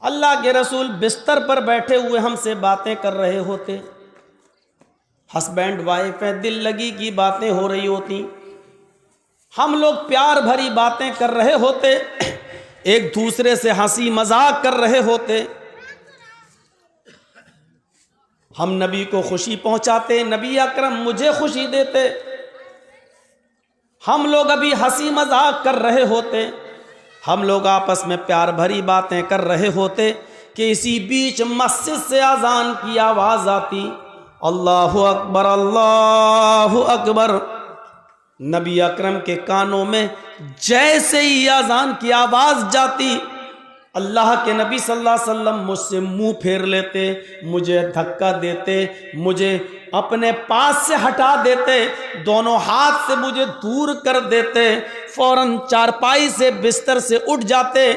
अल्लाह के रसूल बिस्तर पर बैठे हुए हमसे बातें कर रहे होते, हस्बैंड वाइफ है, दिल लगी की बातें हो रही होती, हम लोग प्यार भरी बातें कर रहे होते, एक दूसरे से हंसी मजाक कर रहे होते। हम नबी को खुशी पहुंचाते, नबी अकरम मुझे खुशी देते। हम लोग अभी हंसी मजाक कर रहे होते, हम लोग आपस में प्यार भरी बातें कर रहे होते कि इसी बीच मस्जिद से अजान की आवाज आती, अल्लाहु अकबर अल्लाहु अकबर। नबी अकरम के कानों में जैसे ही अजान की आवाज जाती, अल्लाह के नबी सल्लल्लाहु अलैहि वसल्लम मुझसे मुंह फेर लेते, मुझे धक्का देते, मुझे अपने पास से हटा देते, दोनों हाथ से मुझे दूर कर देते, फौरन चारपाई से बिस्तर से उठ जाते,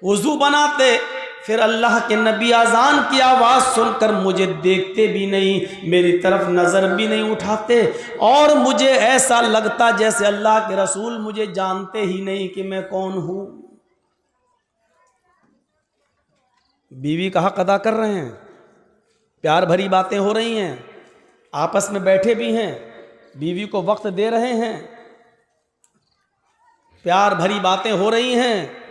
वुजू बनाते, फिर अल्लाह के नबी अजान की आवाज़ सुनकर मुझे देखते भी नहीं, मेरी तरफ नज़र भी नहीं उठाते, और मुझे ऐसा लगता जैसे अल्लाह के रसूल मुझे जानते ही नहीं कि मैं कौन हूँ। बीवी का हक अदा कर रहे हैं, प्यार भरी बातें हो रही हैं, आपस में बैठे भी हैं, बीवी को वक्त दे रहे हैं, प्यार भरी बातें हो रही हैं,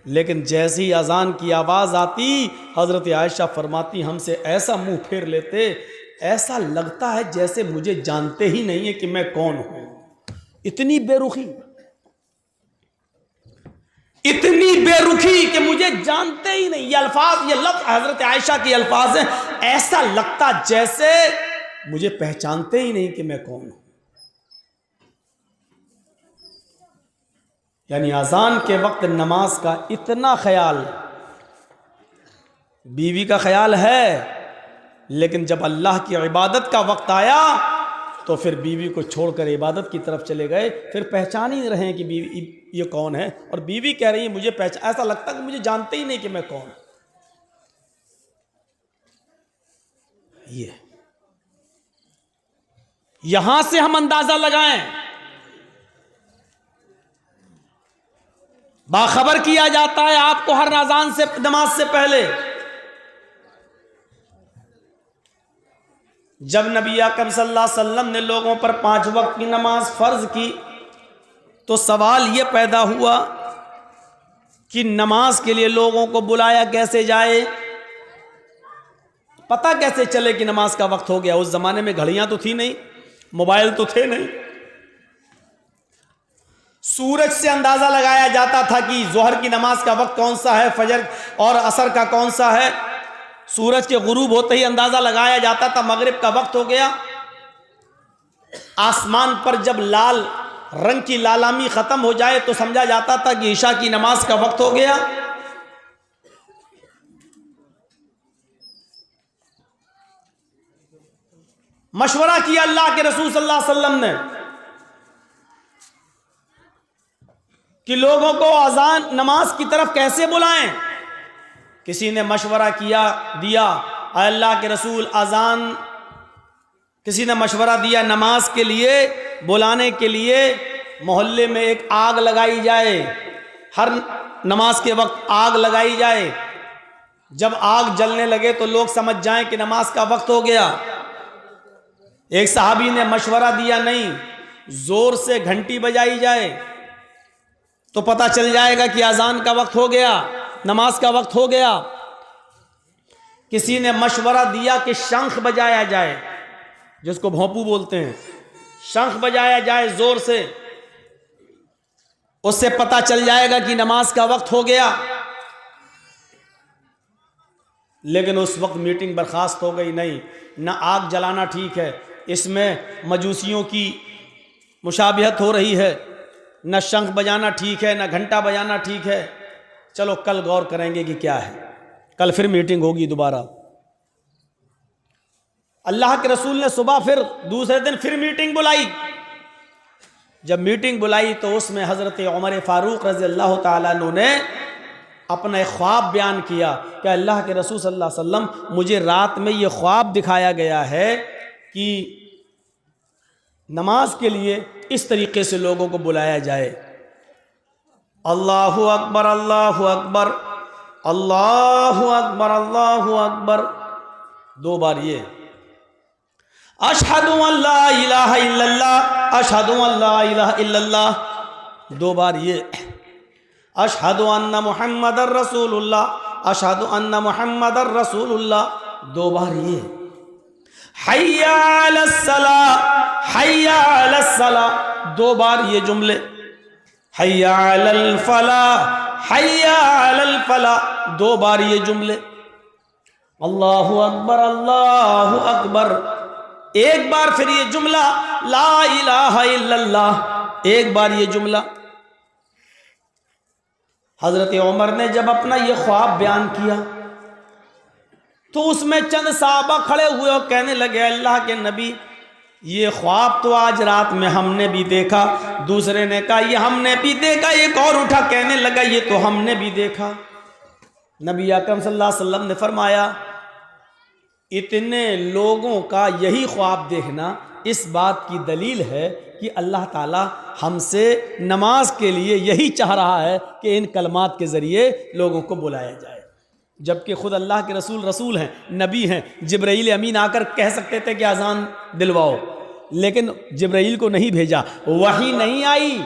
लेकिन जैसी ही अजान की आवाज़ आती, हज़रत आयशा फरमाती हमसे ऐसा मुंह फेर लेते, ऐसा लगता है जैसे मुझे जानते ही नहीं है कि मैं कौन हूं। इतनी बेरुखी, इतनी बेरुखी कि मुझे जानते ही नहीं। ये अल्फाज, ये लफ्ज हज़रत आयशा के अल्फाज हैं, ऐसा लगता जैसे मुझे पहचानते ही नहीं कि मैं कौन हूं। यानी अजान के वक्त नमाज का इतना ख्याल, बीवी का ख्याल है, लेकिन जब अल्लाह की इबादत का वक्त आया तो फिर बीवी को छोड़कर इबादत की तरफ चले गए। फिर पहचान ही नहीं रहे कि बीवी ये कौन है, और बीवी कह रही है मुझे पहचान, ऐसा लगता कि मुझे जानते ही नहीं कि मैं कौन। ये यहां से हम अंदाजा लगाएं, बाखबर किया जाता है आपको हर अजान से, नमाज से पहले। जब नबी अकरम सल्लल्लाहु अलैहि वसल्लम ने लोगों पर 5 वक्त की नमाज फर्ज की, तो सवाल यह पैदा हुआ कि नमाज के लिए लोगों को बुलाया कैसे जाए, पता कैसे चले कि नमाज का वक्त हो गया। उस जमाने में घड़ियां तो थी नहीं, मोबाइल तो थे नहीं। सूरज से अंदाजा लगाया जाता था कि जोहर की नमाज का वक्त कौन सा है, फजर और असर का कौन सा है। सूरज के गुरूब होते ही अंदाजा लगाया जाता था मगरिब का वक्त हो गया। आसमान पर जब लाल रंग की लालामी खत्म हो जाए तो समझा जाता था कि ईशा की नमाज का वक्त हो गया। मशवरा किया अल्लाह के रसूल सल्लल्लाहु अलैहि वसल्लम ने कि लोगों को अजान नमाज की तरफ कैसे बुलाएं। किसी ने मशवरा दिया अल्लाह के रसूल अजान, किसी ने मशवरा दिया नमाज के लिए बुलाने के लिए मोहल्ले में एक आग लगाई जाए, हर नमाज के वक्त आग लगाई जाए। जब आग जलने लगे तो लोग समझ जाएं कि नमाज का वक्त हो गया। एक सहाबी ने मशवरा दिया नहीं, जोर से घंटी बजाई जाए तो पता चल जाएगा कि अजान का वक्त हो गया, नमाज का वक्त हो गया। किसी ने मशवरा दिया कि शंख बजाया जाए, जिसको भोंपू बोलते हैं, शंख बजाया जाए जोर से, उससे पता चल जाएगा कि नमाज का वक्त हो गया। लेकिन उस वक्त मीटिंग बर्खास्त हो गई। नहीं, न आग जलाना ठीक है, इसमें मजूसियों की मुशाबिहत हो रही है, न शंख बजाना ठीक है, न घंटा बजाना ठीक है। चलो कल गौर करेंगे कि क्या है, कल फिर मीटिंग होगी दोबारा। अल्लाह के रसूल ने सुबह फिर दूसरे दिन फिर मीटिंग बुलाई। जब मीटिंग बुलाई तो उसमें हज़रत उमर फारूक रज़ी अल्लाह ताला अन्हु ने अपना एक ख्वाब बयान किया कि अल्लाह के रसूल सल्लल्लाहु अलैहि वसल्लम, मुझे रात में ये ख्वाब दिखाया गया है कि नमाज के लिए इस तरीके से लोगों को बुलाया जाए, अल्लाहु अकबर अल्लाहु अकबर, अल्लाहु अकबर, अल्लाहु अकबर। 2 बार ये अशहदु अल्ला इलाहा इल्लल्लाह, अशहदु अल्ला इलाहा इल्लल्लाह। 2 बार ये अशहदु अन्ना मुहम्मदर रसूलुल्लाह, अशहदु अन्ना मुहम्मदर रसूलुल्लाह। 2 बार ये हय्या अलस सलाह, हय्या अलस सलाह। 2 बार ये जुमले हय्या अलल फलाह, हय्या अलल फलाह। 2 बार ये जुमले अल्लाहु अकबर, अल्लाहु अकबर। 1 बार फिर ये जुमला ला इलाहा इल्लल्लाह। 1 बार ये जुमला। हजरत उमर ने जब अपना ये ख्वाब बयान किया तो उसमें चंद साहबा खड़े हुए और कहने लगे अल्लाह के नबी, ये ख्वाब तो आज रात में हमने भी देखा। दूसरे ने कहा ये हमने भी देखा। एक और उठा कहने लगा ये तो हमने भी देखा। नबी अकरम सल्लल्लाहु अलैहि वसल्लम ने फरमाया इतने लोगों का यही ख्वाब देखना इस बात की दलील है कि अल्लाह ताला हमसे नमाज के लिए यही चाह रहा है कि इन कलमात के ज़रिए लोगों को बुलाया जाए। जबकि खुद अल्लाह के रसूल हैं, नबी हैं। जिब्राईल अमीन आकर कह सकते थे कि अजान दिलवाओ, लेकिन जिब्राईल को नहीं भेजा, वही नहीं आई।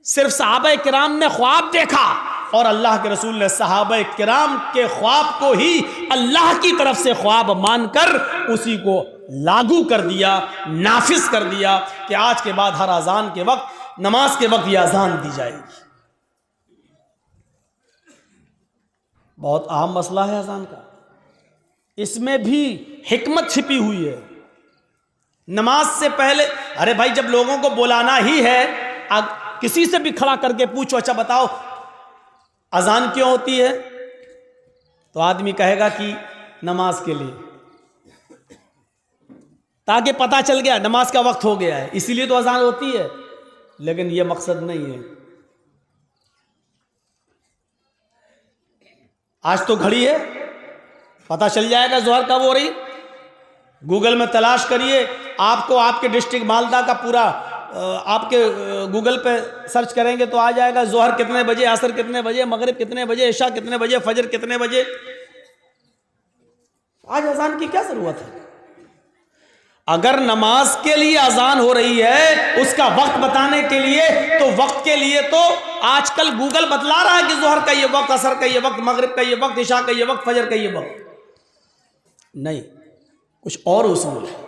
सिर्फ सहाबा किराम ने ख्वाब देखा और अल्लाह के रसूल ने सहाबा किराम के ख्वाब को ही अल्लाह की तरफ से ख्वाब मानकर उसी को लागू कर दिया, नाफिज कर दिया कि आज के बाद हर अजान के वक्त, नमाज के वक्त यह अजान दी जाएगी। बहुत अहम मसला है अजान का। इसमें भी हिकमत छिपी हुई है। नमाज से पहले, अरे भाई जब लोगों को बुलाना ही है, किसी से भी खड़ा करके पूछो अच्छा बताओ अजान क्यों होती है, तो आदमी कहेगा कि नमाज के लिए, ताकि पता चल गया नमाज का वक्त हो गया है, इसीलिए तो अजान होती है। लेकिन यह मकसद नहीं है। आज तो घड़ी है, पता चल जाएगा जोहर कब हो रही। गूगल में तलाश करिए, आपको आपके डिस्ट्रिक्ट मालदा का पूरा आपके गूगल पे सर्च करेंगे तो आ जाएगा जोहर कितने बजे, असर कितने बजे, मगरिब कितने बजे, इशा कितने बजे, फजर कितने बजे। आज अजान की क्या जरूरत है? अगर नमाज के लिए अजान हो रही है उसका वक्त बताने के लिए, तो वक्त के लिए तो आजकल गूगल बतला रहा है कि जोहर का ये वक्त, असर का ये वक्त, मगरिब का ये वक्त, इशा का ये वक्त, फजर का ये वक्त। नहीं, कुछ और उसूल है।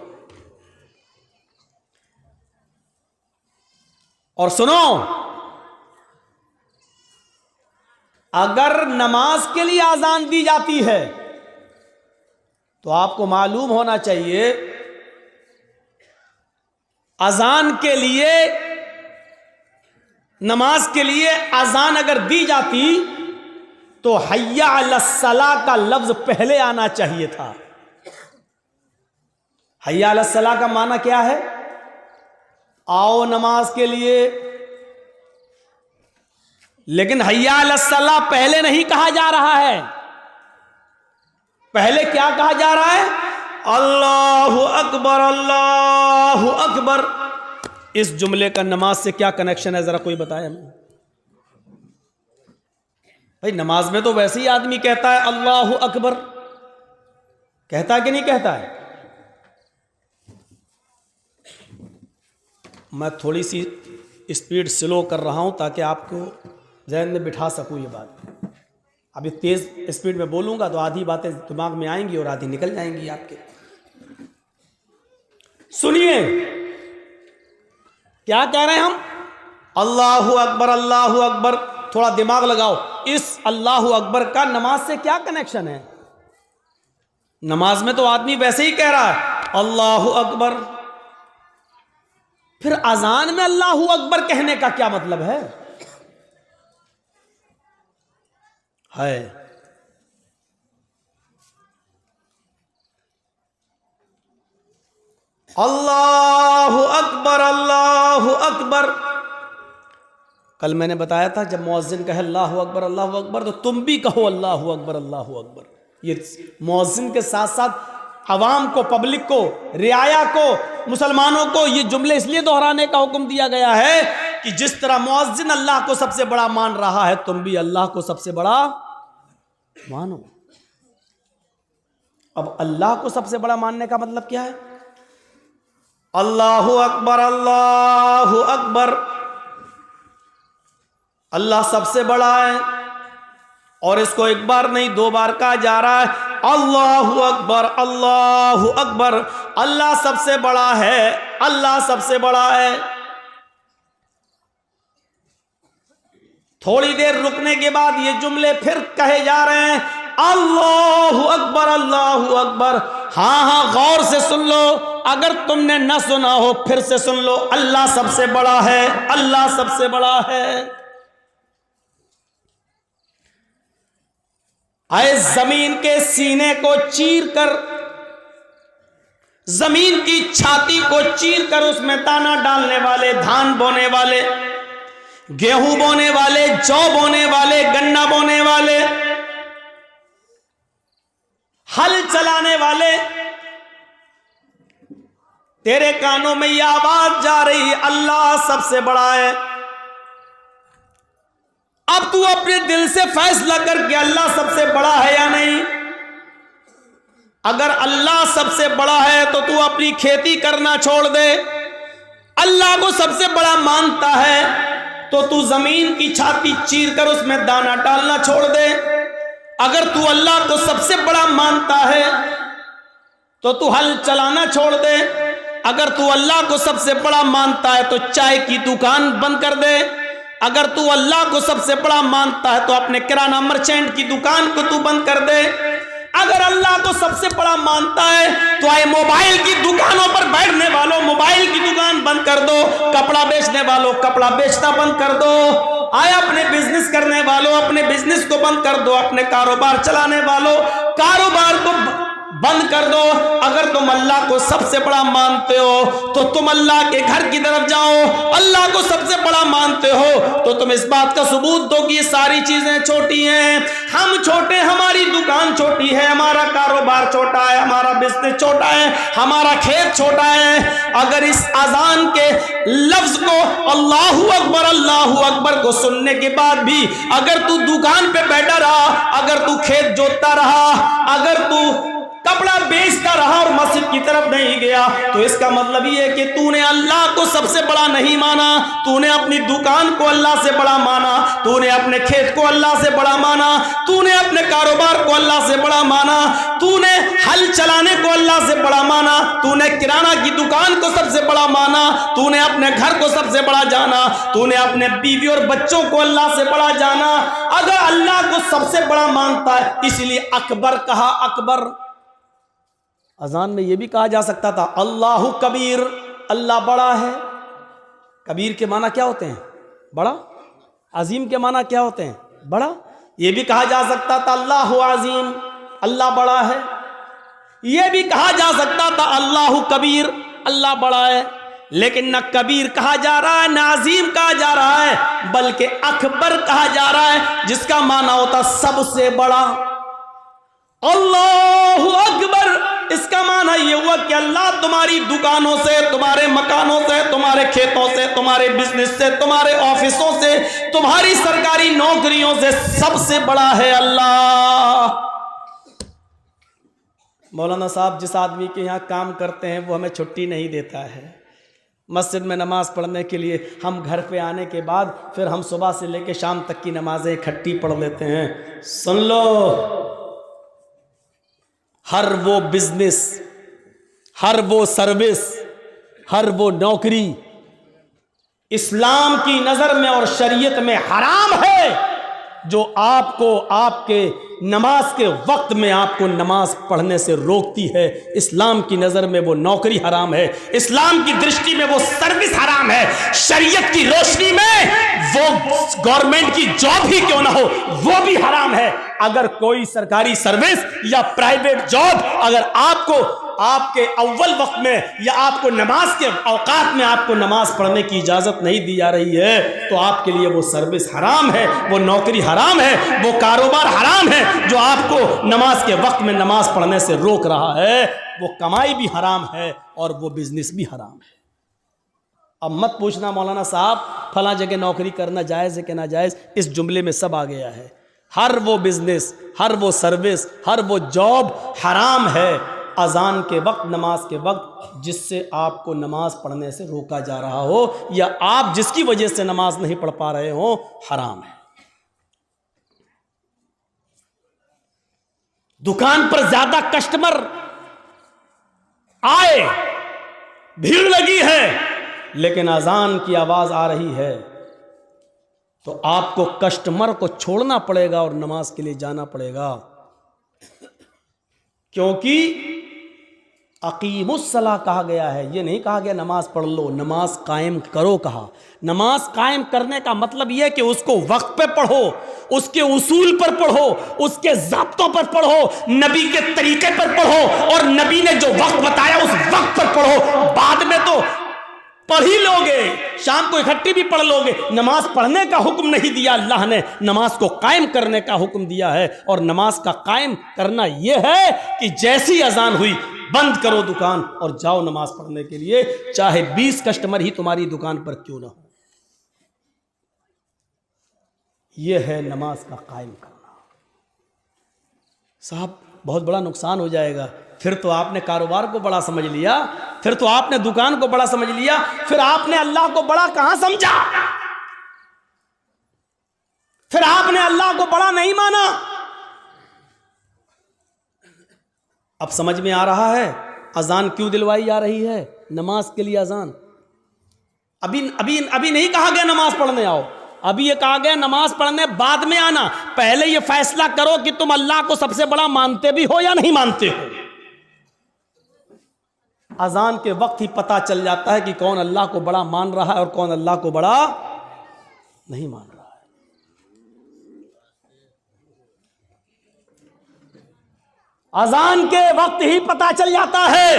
और सुनो, अगर नमाज के लिए अजान दी जाती है तो आपको मालूम होना चाहिए अजान के लिए, नमाज के लिए अजान अगर दी जाती तो हय्या अलस्सलाह का लफ्ज पहले आना चाहिए था। हय्या अलस्सलाह का माना क्या है? आओ नमाज के लिए। लेकिन हय्या अलस्सलाह पहले नहीं कहा जा रहा है। पहले क्या कहा जा रहा है? अल्लाहु अकबर, अल्लाहु अकबर। इस जुमले का नमाज से क्या कनेक्शन है, जरा कोई बताए हमें। भाई नमाज में तो वैसे ही आदमी कहता है अल्लाहु अकबर, कहता है कि नहीं कहता है? मैं थोड़ी सी स्पीड स्लो कर रहा हूं ताकि आपको जहन में बिठा सकूं ये बात। अभी तेज स्पीड में बोलूंगा तो आधी बातें दिमाग में आएंगी और आधी निकल जाएंगी आपके। सुनिए क्या कह रहे हैं हम? अल्लाहु अकबर, अल्लाहु अकबर। थोड़ा दिमाग लगाओ, इस अल्लाहु अकबर का नमाज से क्या कनेक्शन है? नमाज में तो आदमी वैसे ही कह रहा है अल्लाहु अकबर, फिर अजान में अल्लाहु अकबर कहने का क्या मतलब है? अल्लाहु अकबर, अल्लाहु अकबर। कल मैंने बताया था जब मुअज्जिन कहे अल्लाहु अकबर, अल्लाहु अकबर, तो तुम भी कहो अल्लाहु अकबर, अल्लाहु अकबर। ये मुअज्जिन के साथ साथ अवाम को, पब्लिक को, रियाया को, मुसलमानों को ये जुमले इसलिए दोहराने का हुक्म दिया गया है कि जिस तरह मुअज्जिन अल्लाह को सबसे बड़ा मान रहा है, तुम भी अल्लाह को सबसे बड़ा मानो। अब अल्लाह को सबसे बड़ा मानने का मतलब क्या है? अल्लाहु अकबर, अल्लाहु अकबर, अल्लाह सबसे बड़ा है। और इसको एक बार नहीं 2 बार कहा जा रहा है, अल्लाहु अकबर, अल्लाहु अकबर, अल्लाह सबसे बड़ा है, अल्लाह सबसे बड़ा है। थोड़ी देर रुकने के बाद ये जुमले फिर कहे जा रहे हैं, अल्लाहु अकबर, अल्लाहु अकबर। हाँ, गौर से सुन लो, अगर तुमने न सुना हो फिर से सुन लो, अल्लाह सबसे बड़ा है, अल्लाह सबसे बड़ा है। आए जमीन के सीने को चीर कर, जमीन की छाती को चीर कर उसमें दाना डालने वाले, धान बोने वाले, गेहूं बोने वाले, जौ बोने वाले, गन्ना बोने वाले, हल चलाने वाले, तेरे कानों में यह आवाज जा रही, अल्लाह सबसे बड़ा है। अब तू अपने दिल से फैसला कर कि अल्लाह सबसे बड़ा है या नहीं। अगर अल्लाह सबसे बड़ा है तो तू अपनी खेती करना छोड़ दे। अल्लाह को सबसे बड़ा मानता है तो तू जमीन की छाती चीर कर उसमें दाना डालना छोड़ दे। अगर तू अल्लाह को सबसे बड़ा मानता है तो तू हल चलाना छोड़ दे। अगर तू अल्लाह को सबसे बड़ा मानता है तो चाय की दुकान बंद कर दे। अगर तू अल्लाह को सबसे बड़ा मानता है तो अपने किराना मर्चेंट की दुकान को तू बंद कर दे। अगर अल्लाह को सबसे बड़ा मानता है तो आए मोबाइल की दुकानों पर बैठने वालों मोबाइल की दुकान बंद कर दो, कपड़ा बेचने वालों कपड़ा बेचना बंद कर दो, आए अपने बिजनेस करने वालों अपने बिजनेस को बंद कर दो, अपने कारोबार चलाने वालों कारोबार को बंद कर दो। अगर तुम अल्लाह को सबसे बड़ा मानते हो तो तुम अल्लाह के घर की तरफ जाओ। अल्लाह को सबसे बड़ा मानते हो तो तुम इस बात का सबूत दो कि ये सारी चीजें छोटी हैं, हम छोटे, हमारी दुकान छोटी है, हमारा कारोबार छोटा है, हमारा बिजनेस छोटा है, हमारा खेत छोटा है। अगर इस अजान के लफ्ज को अल्लाहु अकबर को सुनने के बाद भी अगर तू दुकान पे बैठा रहा, अगर तू खेत जोतता रहा, अगर तू कपड़ा बेचता रहा और मस्जिद की तरफ नहीं गया, तो इसका मतलब ये है कि तूने अल्लाह को सबसे बड़ा नहीं माना। तूने अपनी दुकान को अल्लाह से बड़ा माना, तूने अपने खेत को अल्लाह से बड़ा माना, तूने अपने कारोबार को अल्लाह से बड़ा माना, तूने हल चलाने को अल्लाह से बड़ा माना, तूने किराना की दुकान को सबसे बड़ा माना, तूने अपने घर को सबसे बड़ा जाना, तूने अपने बीवी और बच्चों को अल्लाह से बड़ा जाना। अगर अल्लाह को सबसे बड़ा मानता है, इसलिए अकबर कहा, अकबर। अजान में यह भी कहा जा सकता था अल्लाहु कबीर, अल्लाह बड़ा है। कबीर के माना क्या होते हैं? बड़ा। अजीम के माना क्या होते हैं? बड़ा। यह भी कहा जा सकता था अल्लाहु अजीम, अल्लाह बड़ा है। यह भी कहा जा सकता था अल्लाहु कबीर, अल्लाह बड़ा है। लेकिन न कबीर कहा जा रहा है, न अजीम कहा जा रहा है, बल्कि अकबर कहा जा रहा है, जिसका माना होता सबसे बड़ा। अल्लाहु अकबर, इसका माना यह हुआ कि अल्लाह तुम्हारी दुकानों से, तुम्हारे मकानों से, तुम्हारे खेतों से, तुम्हारे बिजनेस से, तुम्हारे ऑफिसों से, तुम्हारी सरकारी नौकरियों से सबसे बड़ा है अल्लाह। मौलाना साहब जिस आदमी के यहाँ काम करते हैं वो हमें छुट्टी नहीं देता है। मस्जिद में नमाज पढ़ने के लिए हम घर पे आने के बाद फिर हम सुबह से लेकर शाम तक की नमाजें इकट्ठी पढ़ लेते हैं। सुन लो, हर वो बिजनेस, हर वो सर्विस, हर वो नौकरी इस्लाम की नजर में और शरीयत में हराम है जो आपको आपके नमाज के वक्त में आपको नमाज पढ़ने से रोकती है। इस्लाम की नजर में वो नौकरी हराम है, इस्लाम की दृष्टि में वो सर्विस हराम है, शरीयत की रोशनी में वो गवर्नमेंट की जॉब ही क्यों ना हो वो भी हराम है। अगर कोई सरकारी सर्विस या प्राइवेट जॉब अगर आपको आपके अव्वल वक्त में या आपको नमाज के औकात में आपको नमाज पढ़ने की इजाजत नहीं दी जा रही है तो आपके लिए वो सर्विस हराम है, वो नौकरी हराम है, वो कारोबार हराम है जो आपको नमाज के वक्त में नमाज पढ़ने से रोक रहा है। वो कमाई भी हराम है और वो बिजनेस भी हराम है। अब मत पूछना मौलाना साहब फला जगह नौकरी करना जायज़ है कि ना जायज़, इस जुमले में सब आ गया है। हर वो बिजनेस, हर वो सर्विस, हर वो जॉब हराम है अजान के वक्त, नमाज के वक्त, जिससे आपको नमाज पढ़ने से रोका जा रहा हो या आप जिसकी वजह से नमाज नहीं पढ़ पा रहे हो, हराम है। दुकान पर ज्यादा कस्टमर आए, भीड़ लगी है, लेकिन अजान की आवाज आ रही है, तो आपको कस्टमर को छोड़ना पड़ेगा और नमाज के लिए जाना पड़ेगा। क्योंकि अकीमुस्सला कहा गया है, यह नहीं कहा गया नमाज पढ़ लो, नमाज कायम करो कहा। नमाज कायम करने का मतलब यह कि उसको वक्त पे पढ़ो, उसके उसूल पर पढ़ो, उसके ज़ाब्तों पर पढ़ो, नबी के तरीके पर पढ़ो, और नबी ने जो वक्त बताया उस वक्त पर पढ़ो। बाद में तो पढ़ ही लोगे, शाम को इकट्ठी भी पढ़ लोगे। नमाज पढ़ने का हुक्म नहीं दिया अल्लाह ने, नमाज को कायम करने का हुक्म दिया है। और नमाज का कायम करना यह है कि जैसी अजान हुई बंद करो दुकान और जाओ नमाज पढ़ने के लिए, चाहे 20 कस्टमर ही तुम्हारी दुकान पर क्यों ना हो। यह है नमाज का कायम करना। साहब बहुत बड़ा नुकसान हो जाएगा। फिर तो आपने कारोबार को बड़ा समझ लिया, फिर तो आपने दुकान को बड़ा समझ लिया, फिर आपने अल्लाह को बड़ा कहां समझा, फिर आपने अल्लाह को बड़ा नहीं माना। अब समझ में आ रहा है अजान क्यों दिलवाई जा रही है, नमाज के लिए अजान। अभी अभी अभी नहीं कहा गया नमाज पढ़ने आओ, अभी ये कहा गया नमाज पढ़ने बाद में आना। पहले ये फैसला करो कि तुम अल्लाह को सबसे बड़ा मानते भी हो या नहीं मानते हो। अजान के वक्त ही पता चल जाता है कि कौन अल्लाह को बड़ा मान रहा है और कौन अल्लाह को बड़ा नहीं मान रहा है। अजान के वक्त ही पता चल जाता है।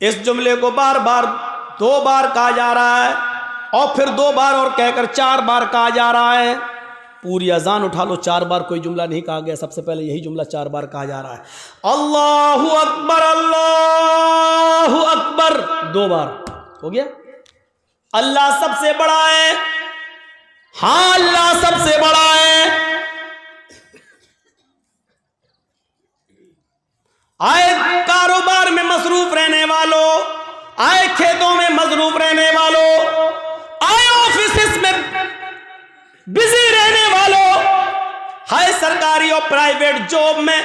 इस जुमले को बार बार 2 बार कहा जा रहा है और फिर 2 बार और कहकर 4 बार कहा जा रहा है। पूरी अजान उठा लो, 4 बार कोई जुमला नहीं कहा गया, सबसे पहले यही जुमला 4 बार कहा जा रहा है। अल्लाहु अकबर, अल्लाहु अकबर 2 बार हो गया। अल्लाह सबसे बड़ा है, हाँ अल्लाह सबसे बड़ा है। आए कारोबार में मसरूफ रहने वालों, आए खेतों में मसरूफ रहने वालों, आए ऑफिस में बिजी रहने वालों, हाय सरकारी और प्राइवेट जॉब में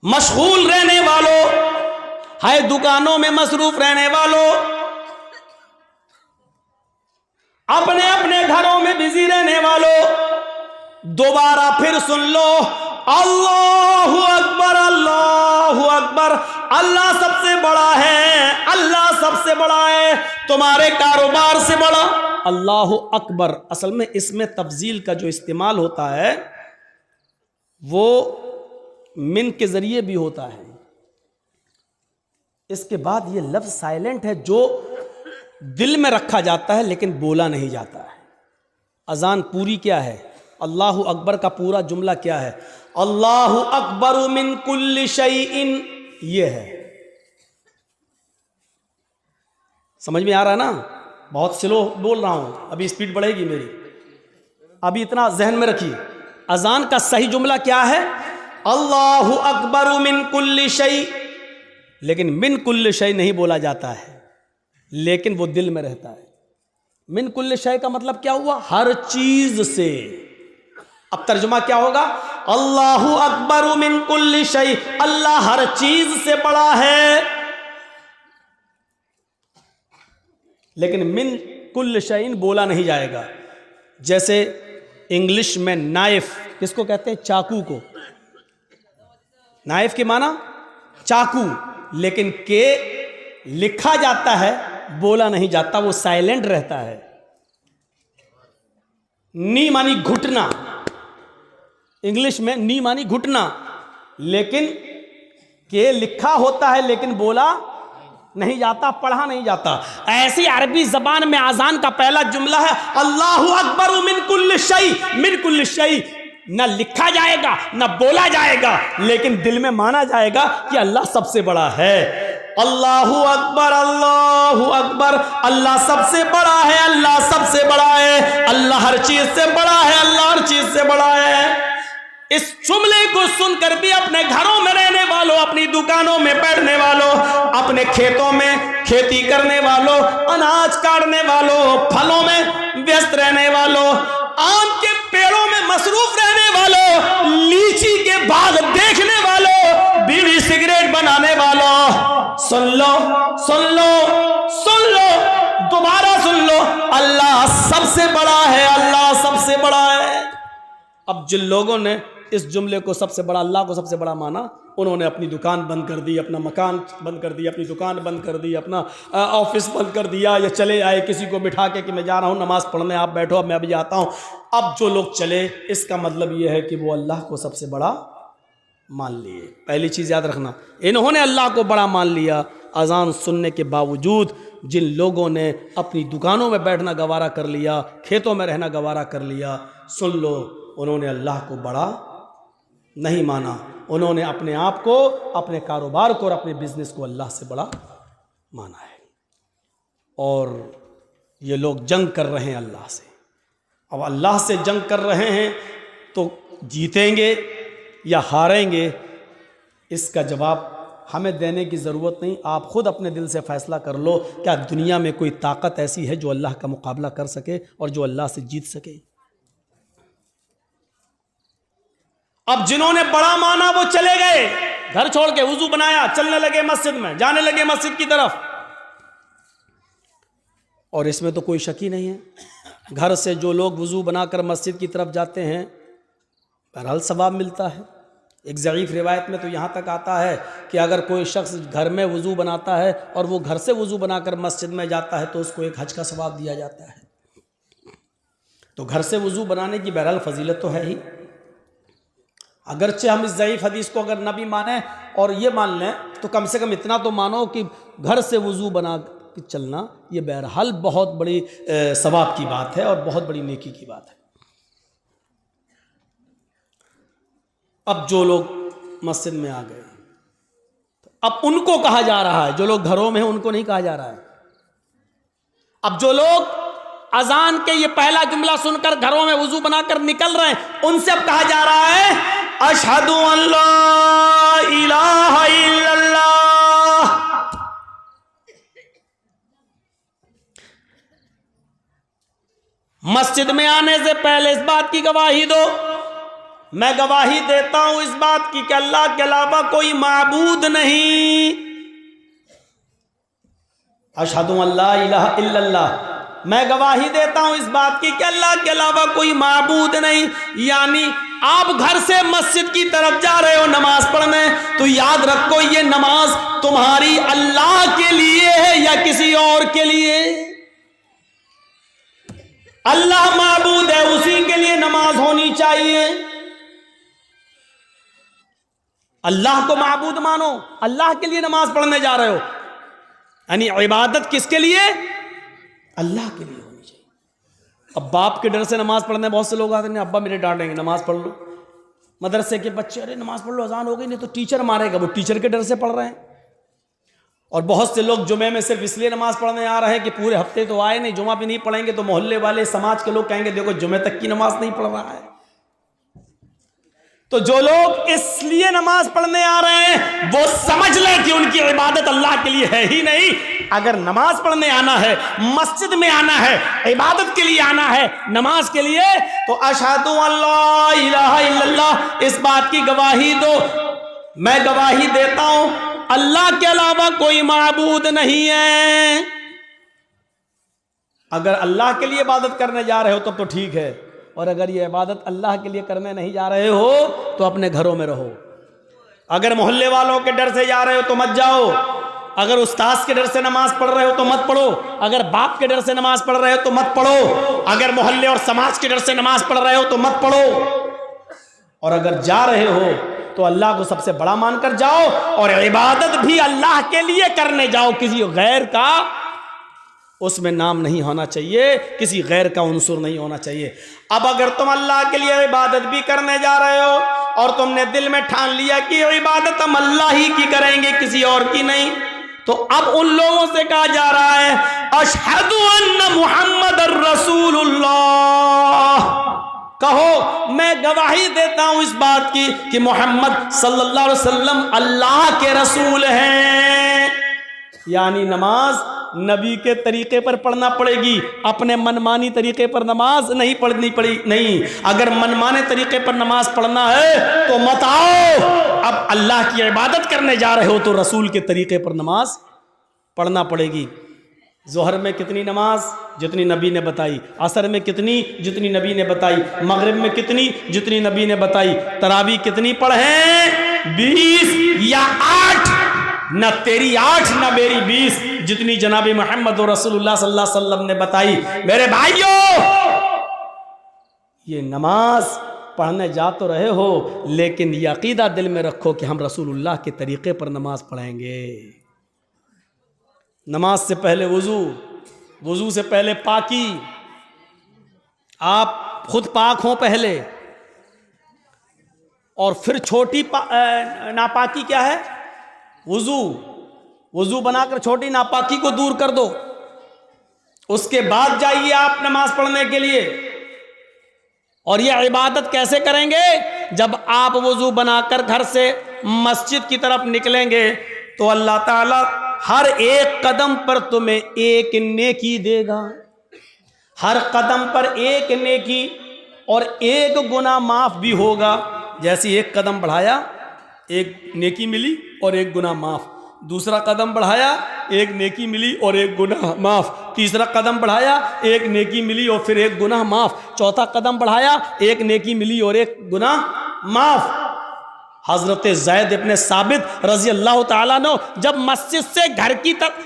मशगूल रहने वालों, हाय दुकानों में मसरूफ रहने वालों, अपने अपने घरों में बिजी रहने वालों, दोबारा फिर सुन लो, अल्लाहु अकबर, अल्लाहु अकबर। अल्लाह सबसे बड़ा है, अल्लाह सबसे बड़ा है, तुम्हारे कारोबार से बड़ा। अल्लाहु अकबर असल में इसमें तफजील का जो इस्तेमाल होता है वो मिन के जरिए भी होता है। इसके बाद ये लफ्ज साइलेंट है जो दिल में रखा जाता है लेकिन बोला नहीं जाता है। अजान पूरी क्या है, अल्लाहु अकबर का पूरा जुमला क्या है, अल्लाहु अकबर मिन कुल्लि शैइन, ये है। समझ में आ रहा है ना? बहुत स्लो बोल रहा हूं, अभी स्पीड बढ़ेगी मेरी, अभी इतना जहन में रखिए। अजान का सही जुमला क्या है, अल्लाहु अकबर मिन कुल्लि शै, लेकिन मिन कुल्लि शै नहीं बोला जाता है, लेकिन वो दिल में रहता है। मिन कुल्लि शै का मतलब क्या हुआ, हर चीज से। अब तर्जुमा क्या होगा, अल्लाहु अकबर मिन कुल्लि शै, अल्लाह हर चीज से बड़ा है, लेकिन मिन कुल्लि शैइन बोला नहीं जाएगा। जैसे इंग्लिश में नाइफ किसको कहते हैं, चाकू को। नाइफ के माना चाकू, लेकिन के लिखा जाता है, बोला नहीं जाता, वो साइलेंट रहता है। नी मानी घुटना, इंग्लिश में नी मानी घुटना, लेकिन के लिखा होता है लेकिन बोला नहीं जाता, पढ़ा नहीं जाता। ऐसी अरबी जबान में आजान का पहला जुमला है अल्लाहु अकबर मिन कुल्लि शै, मिन कुल्लि शै। न लिखा जाएगा न बोला जाएगा, लेकिन दिल में माना जाएगा कि अल्लाह सबसे बड़ा है। अल्लाहु अकबर, अल्लाहु अकबर, अल्लाह सबसे बड़ा है, अल्लाह सबसे बड़ा है, अल्लाह हर चीज से बड़ा है, अल्लाह हर चीज से बड़ा है। इस जुमले को सुनकर भी अपने घरों में रहने वालों, अपनी दुकानों में बैठने वालों, अपने खेतों में खेती करने वालों, अनाज काटने वालों, फलों में व्यस्त रहने वालों, आम के पेड़ों में मसरूफ रहने वालों, लीची के बाग देखने वालों, बीड़ी सिगरेट बनाने वालों, सुन लो सुन लो सुन लो, दोबारा सुन लो, अल्लाह सबसे बड़ा है, अल्लाह सबसे बड़ा है। अब जिन लोगों ने इस जुमले को सबसे बड़ा, अल्लाह को सबसे बड़ा माना, उन्होंने अपनी दुकान बंद कर दी, अपना मकान बंद कर दिया, अपनी दुकान बंद कर दी, अपना ऑफिस बंद कर दिया, या चले आए किसी को बिठा के कि मैं जा रहा हूँ नमाज पढ़ने, आप बैठो, अब मैं अभी आता हूँ। अब जो लोग चले, इसका मतलब ये है कि वो अल्लाह को सबसे बड़ा मान लिए। पहली चीज़ याद रखना, इन्होंने अल्लाह को बड़ा मान लिया। अजान सुनने के बावजूद जिन लोगों ने अपनी दुकानों में बैठना गवारा कर लिया, खेतों में रहना गवारा कर लिया, सुन लो, उन्होंने अल्लाह को बड़ा नहीं माना। उन्होंने अपने आप को, अपने कारोबार को और अपने बिजनेस को अल्लाह से बड़ा माना है। और ये लोग जंग कर रहे हैं अल्लाह से। अब अल्लाह से जंग कर रहे हैं तो जीतेंगे या हारेंगे, इसका जवाब हमें देने की ज़रूरत नहीं। आप खुद अपने दिल से फैसला कर लो, क्या दुनिया में कोई ताकत ऐसी है जो अल्लाह का मुकाबला कर सके और जो अल्लाह से जीत सके? अब जिन्होंने बड़ा माना वो चले गए, घर छोड़ के वुजू बनाया, चलने लगे मस्जिद में, जाने लगे मस्जिद की तरफ। और इसमें तो कोई शक ही नहीं है, घर से जो लोग वुजू बनाकर मस्जिद की तरफ जाते हैं, बहरहाल सवाब मिलता है। एक ज़ईफ़ रिवायत में तो यहाँ तक आता है कि अगर कोई शख्स घर में वुजू बनाता है और वो घर से वुजू बनाकर मस्जिद में जाता है तो उसको एक हज का सवाब दिया जाता है। तो घर से वुजू बनाने की बहरहाल फजीलत तो है ही। अगरचे हम इस ज़ईफ़ हदीस को अगर न भी माने और ये मान लें, तो कम से कम इतना तो मानो कि घर से वुजू बना के चलना ये बहरहाल बहुत बड़ी सवाब की बात है और बहुत बड़ी नेकी की बात है। अब जो लोग मस्जिद में आ गए, अब उनको कहा जा रहा है, जो लोग घरों में हैं उनको नहीं कहा जा रहा है। अब जो लोग अजान के ये पहला जुमला सुनकर घरों में वुजू बनाकर निकल रहे हैं, उनसे अब कहा जा रहा है, अशहदु अल्ला इलाहा इल्लल्लाह। मस्जिद में आने से पहले इस बात की गवाही दो, मैं गवाही देता हूं इस बात की कि अल्लाह के अलावा कोई माबूद नहीं। अशहदु अल्ला इलाहा इल्लल्लाह, मैं गवाही देता हूं इस बात की कि अल्लाह के अलावा कोई माबूद नहीं। यानी आप घर से मस्जिद की तरफ जा रहे हो नमाज पढ़ने, तो याद रखो ये नमाज तुम्हारी अल्लाह के लिए है या किसी और के लिए? अल्लाह माबूद है, उसी के लिए नमाज होनी चाहिए। अल्लाह को माबूद मानो, अल्लाह के लिए नमाज पढ़ने जा रहे हो, यानी इबादत किसके लिए? अल्लाह के लिए होनी चाहिए। अब बाप के डर से नमाज पढ़ने बहुत से लोग आते हैं, अब्बा मेरे डांटेंगे, नमाज पढ़ लो। मदरसे के बच्चे, अरे नमाज पढ़ लो, अजान हो गई, नहीं तो टीचर मारेगा, वो टीचर के डर से पढ़ रहे हैं। और बहुत से लोग जुमे में सिर्फ इसलिए नमाज पढ़ने आ रहे हैं कि पूरे हफ्ते तो आए नहीं, जुमा भी नहीं पढ़ेंगे तो मोहल्ले वाले, समाज के लोग कहेंगे देखो जुमे तक की नमाज नहीं पढ़ रहा है। तो जो लोग इसलिए नमाज पढ़ने आ रहे हैं वो समझ लें कि उनकी इबादत अल्लाह के लिए है ही नहीं। अगर नमाज पढ़ने आना है, मस्जिद में आना है, इबादत के लिए आना है, नमाज के लिए, तो अशहदु अल्ला इलाहा इल्लल्लाह इस बात की गवाही दो, मैं गवाही देता हूं अल्लाह के अलावा कोई माबूद नहीं है। अगर अल्लाह के लिए इबादत करने जा रहे हो तब तो ठीक है, और अगर ये इबादत अल्लाह के लिए करने नहीं जा रहे हो तो अपने घरों में रहो। अगर मोहल्ले वालों के डर से जा रहे हो तो मत जाओ, अगर उस्ताद के डर से नमाज पढ़ रहे हो तो मत पढ़ो, अगर बाप के डर से नमाज पढ़ रहे हो तो मत पढ़ो, अगर मोहल्ले और समाज के डर से नमाज पढ़ रहे हो तो मत पढ़ो। और अगर जा रहे हो तो अल्लाह को सबसे बड़ा मानकर जाओ, और इबादत भी अल्लाह के लिए करने जाओ, किसी गैर का उसमें नाम नहीं होना चाहिए, किसी गैर का उनसुर नहीं होना चाहिए। अब अगर तुम अल्लाह के लिए इबादत भी करने जा रहे हो और तुमने दिल में ठान लिया कि इबादत हम अल्लाह ही की करेंगे, किसी और की नहीं, तो अब उन लोगों से कहा जा रहा है अशहदु अन्ना मुहम्मदर रसूलुल्लाह, कहो मैं गवाही देता हूं इस बात की कि मोहम्मद सल्लल्लाहु अलैहि वसल्लम अल्लाह के रसूल हैं। यानी नमाज नबी के तरीके पर पढ़ना पड़ेगी, अपने मनमानी तरीके पर नमाज नहीं पढ़नी पड़ी। नहीं, अगर मनमाने तरीके पर नमाज पढ़ना है तो मत आओ, अब अल्लाह की इबादत करने जा रहे हो तो रसूल के तरीके पर नमाज पढ़ना पड़ेगी। जोहर में कितनी नमाज? जितनी नबी ने बताई। असर में कितनी? जितनी नबी ने बताई। मगरिब में कितनी? जितनी नबी ने बताई। तरावी कितनी पढ़ें? 20 या 8? न तेरी 8 न मेरी 20, जितनी जनाबी मोहम्मद रसूलुल्लाह सल्लल्लाहु अलैहि वसल्लम ने बताई। मेरे भाइयों, ये नमाज पढ़ने जा तो रहे हो, लेकिन ये अकीदा दिल में रखो कि हम रसूलुल्लाह के तरीके पर नमाज पढ़ेंगे। नमाज से पहले वुजू, वुजू से पहले पाकी, आप खुद पाक हो पहले, और फिर छोटी नापाकी क्या है? वुजू। वुजू बनाकर छोटी नापाकी को दूर कर दो, उसके बाद जाइए आप नमाज पढ़ने के लिए। और यह इबादत कैसे करेंगे? जब आप वुजू बनाकर घर से मस्जिद की तरफ निकलेंगे तो अल्लाह ताला हर एक कदम पर तुम्हें एक नेकी देगा, हर कदम पर एक नेकी और एक गुनाह माफ भी होगा। जैसे एक कदम बढ़ाया एक नेकी मिली और एक गुनाह माफ, दूसरा कदम बढ़ाया एक नेकी मिली और एक गुनाह माफ, तीसरा कदम बढ़ाया एक नेकी मिली और फिर एक गुनाह माफ, चौथा कदम बढ़ाया एक नेकी मिली और एक गुनाह माफ। हजरत ज़ैद इब्ने साबित रजी अल्लाह ताला अन्हु जब मस्जिद से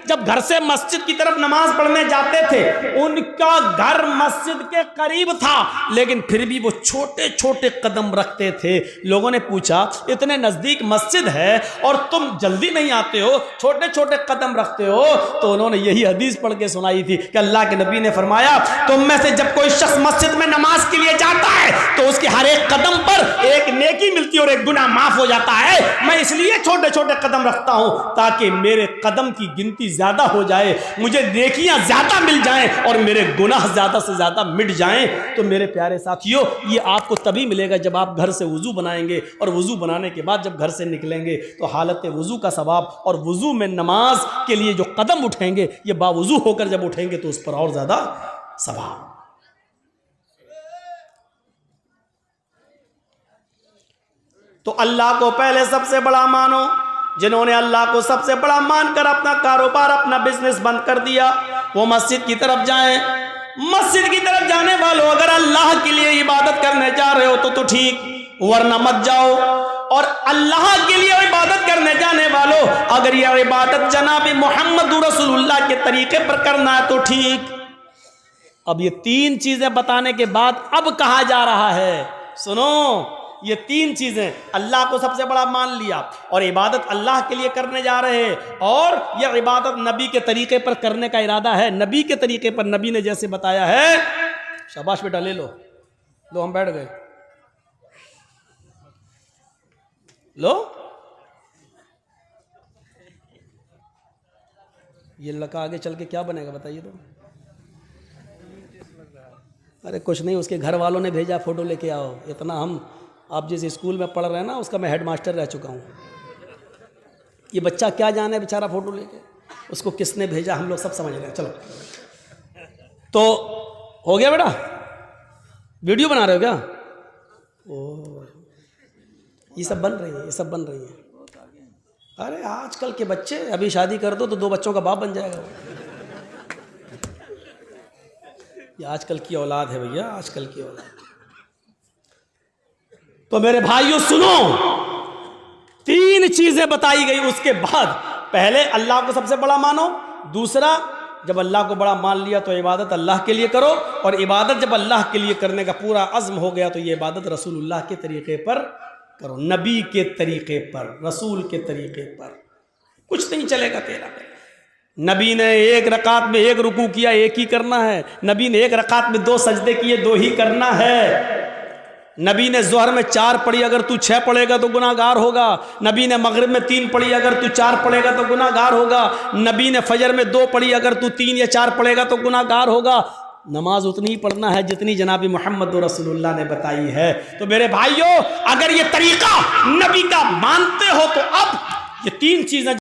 जब घर से मस्जिद की तरफ नमाज पढ़ने जाते थे, उनका घर मस्जिद के करीब था, लेकिन फिर भी वो छोटे छोटे कदम रखते थे। लोगों ने पूछा, इतने नजदीक मस्जिद है और तुम जल्दी नहीं आते हो, छोटे छोटे कदम रखते हो? तो उन्होंने यही हदीस पढ़ के सुनाई थी कि अल्लाह के नबी ने फरमाया, तुम में से जब कोई शख्स मस्जिद में नमाज के लिए जाता है तो उसके हर एक कदम पर एक नेकी मिलती है और एक गुनाह माफ हो जाता है। मैं इसलिए छोटे छोटे कदम रखता हूं ताकि मेरे कदम की गिनती ज्यादा हो जाए, मुझे नेकियां ज्यादा मिल जाएं और मेरे गुनाह ज्यादा से ज्यादा मिट जाएं। तो मेरे प्यारे साथियों, ये आपको तभी मिलेगा जब आप घर से वुजू बनाएंगे, और वुजू बनाने के बाद जब घर से निकलेंगे तो हालत वुजू का सवाब और वुजू में नमाज के लिए जो कदम उठेंगे ये बावुजू होकर जब उठेंगे तो उस पर और ज्यादा सवाब। तो अल्लाह को पहले सबसे बड़ा मानो। जिन्होंने अल्लाह को सबसे बड़ा मानकर अपना कारोबार, अपना बिजनेस बंद कर दिया, वो मस्जिद की तरफ जाएं। मस्जिद की तरफ जाने वालों, अगर अल्लाह के लिए इबादत करने जा रहे हो तो ठीक, वरना मत जाओ। और अल्लाह के लिए इबादत करने जाने वालों, अगर यह इबादत जनाब मोहम्मद रसूलुल्लाह के तरीके पर करना है तो ठीक। अब ये 3 चीजें बताने के बाद अब कहा जा रहा है, सुनो, ये 3 चीजें, अल्लाह को सबसे बड़ा मान लिया और इबादत अल्लाह के लिए करने जा रहे हैं, और यह इबादत नबी के तरीके पर करने का इरादा है। नबी के तरीके पर, नबी ने जैसे बताया है। शाबाश बेटा, ले लो, हम बैठ गए, लो। ये लड़का आगे चल के क्या बनेगा बताइए तो? अरे कुछ नहीं, उसके घर वालों ने भेजा, फोटो लेके आओ। इतना हम, आप जिस स्कूल में पढ़ रहे हैं ना, उसका मैं हेडमास्टर रह चुका हूँ। ये बच्चा क्या जाने बेचारा फोटो लेके, उसको किसने भेजा हम लोग सब समझ रहे हैं। चलो, तो हो गया बेटा, वीडियो बना रहे हो क्या? ओ, ये सब बन रही है, ये सब बन रही है। अरे आजकल के बच्चे, अभी शादी कर दो तो 2 बच्चों का बाप बन जाएगा। ये आजकल की औलाद है भैया, आजकल की औलाद। तो मेरे भाइयों सुनो, 3 चीजें बताई गई। उसके बाद पहले अल्लाह को सबसे बड़ा मानो, दूसरा जब अल्लाह को बड़ा मान लिया तो इबादत अल्लाह के लिए करो, और इबादत जब अल्लाह के लिए करने का पूरा अज़्म हो गया तो ये इबादत रसूलुल्लाह के तरीके पर करो, नबी के तरीके पर, रसूल के तरीके पर। कुछ नहीं चलेगा तेरा। नबी ने 1 रकात में 1 रुकू किया, 1 ही करना है। नबी ने 1 रकात में 2 सजदे किए, 2 ही करना है। नबी ने ज़ोहर में 4 पढ़ी, अगर तू 6 पढ़ेगा तो गुनाहगार होगा। नबी ने मगरिब में 3 पढ़ी, अगर तू 4 पढ़ेगा तो गुनाहगार होगा। नबी ने फजर में 2 पढ़ी, अगर तू 3 या 4 पढ़ेगा तो गुनाहगार होगा। नमाज उतनी ही पढ़ना है जितनी जनाबी मोहम्मद रसूलुल्लाह ने बताई है। तो मेरे भाइयों, अगर ये तरीका नबी का मानते हो तो अब ये 3 चीज़ें